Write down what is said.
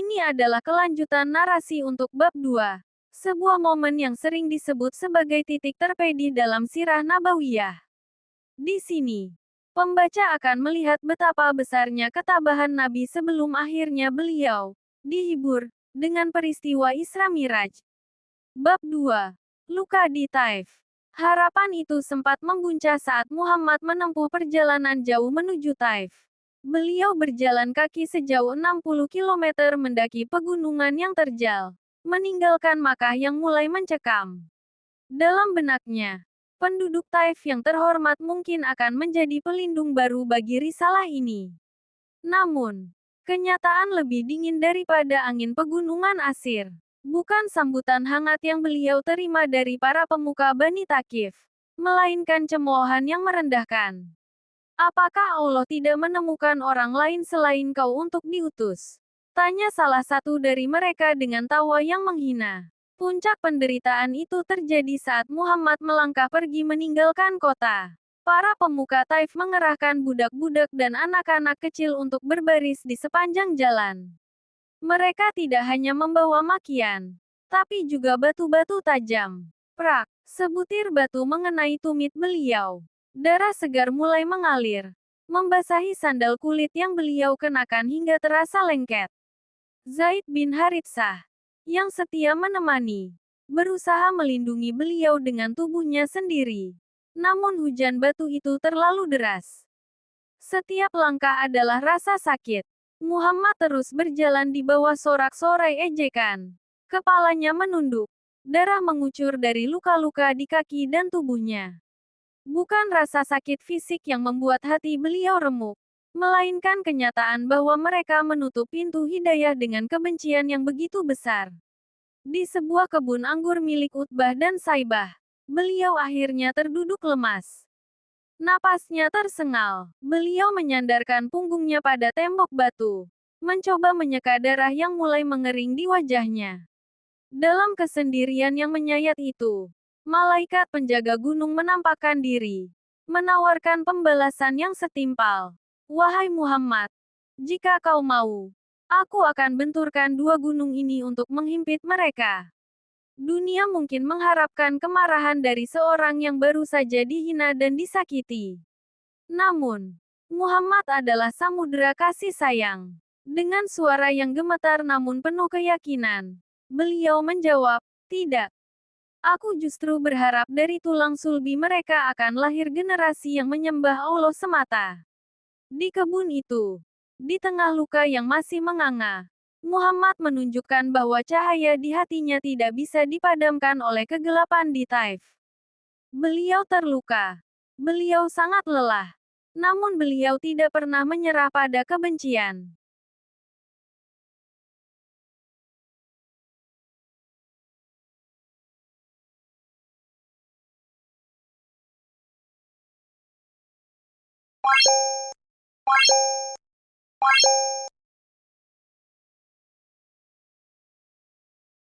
Ini adalah kelanjutan narasi untuk bab 2. Sebuah momen yang sering disebut sebagai titik terpedi dalam sirah Nabawiyah. Di sini, pembaca akan melihat betapa besarnya ketabahan Nabi sebelum akhirnya beliau dihibur dengan peristiwa Isra Miraj. Bab 2. Luka di Taif. Harapan itu sempat membuncah saat Muhammad menempuh perjalanan jauh menuju Taif. Beliau berjalan kaki sejauh 60 km mendaki pegunungan yang terjal, meninggalkan Makkah yang mulai mencekam. Dalam benaknya, penduduk Taif yang terhormat mungkin akan menjadi pelindung baru bagi risalah ini. Namun, kenyataan lebih dingin daripada angin pegunungan Asir. Bukan sambutan hangat yang beliau terima dari para pemuka Bani Thaqif, melainkan cemoohan yang merendahkan. Apakah Allah tidak menemukan orang lain selain kau untuk diutus? Tanya salah satu dari mereka dengan tawa yang menghina. Puncak penderitaan itu terjadi saat Muhammad melangkah pergi meninggalkan kota. Para pemuka Taif mengerahkan budak-budak dan anak-anak kecil untuk berbaris di sepanjang jalan. Mereka tidak hanya membawa makian, tapi juga batu-batu tajam. Prak, sebutir batu mengenai tumit beliau. Darah segar mulai mengalir, membasahi sandal kulit yang beliau kenakan hingga terasa lengket. Zaid bin Haritsah, yang setia menemani, berusaha melindungi beliau dengan tubuhnya sendiri. Namun hujan batu itu terlalu deras. Setiap langkah adalah rasa sakit. Muhammad terus berjalan di bawah sorak-sorai ejekan. Kepalanya menunduk. Darah mengucur dari luka-luka di kaki dan tubuhnya. Bukan rasa sakit fisik yang membuat hati beliau remuk, melainkan kenyataan bahwa mereka menutup pintu hidayah dengan kebencian yang begitu besar. Di sebuah kebun anggur milik Utbah dan Saibah, beliau akhirnya terduduk lemas. Napasnya tersengal. Beliau menyandarkan punggungnya pada tembok batu, mencoba menyeka darah yang mulai mengering di wajahnya. Dalam kesendirian yang menyayat itu, malaikat penjaga gunung menampakkan diri, menawarkan pembalasan yang setimpal. Wahai Muhammad, jika kau mau, aku akan benturkan dua gunung ini untuk menghimpit mereka. Dunia mungkin mengharapkan kemarahan dari seorang yang baru saja dihina dan disakiti. Namun, Muhammad adalah samudera kasih sayang. Dengan suara yang gemetar namun penuh keyakinan, beliau menjawab, "Tidak. Aku justru berharap dari tulang sulbi mereka akan lahir generasi yang menyembah Allah semata." Di kebun itu, di tengah luka yang masih menganga, Muhammad menunjukkan bahwa cahaya di hatinya tidak bisa dipadamkan oleh kegelapan di Taif. Beliau terluka. Beliau sangat lelah. Namun beliau tidak pernah menyerah pada kebencian.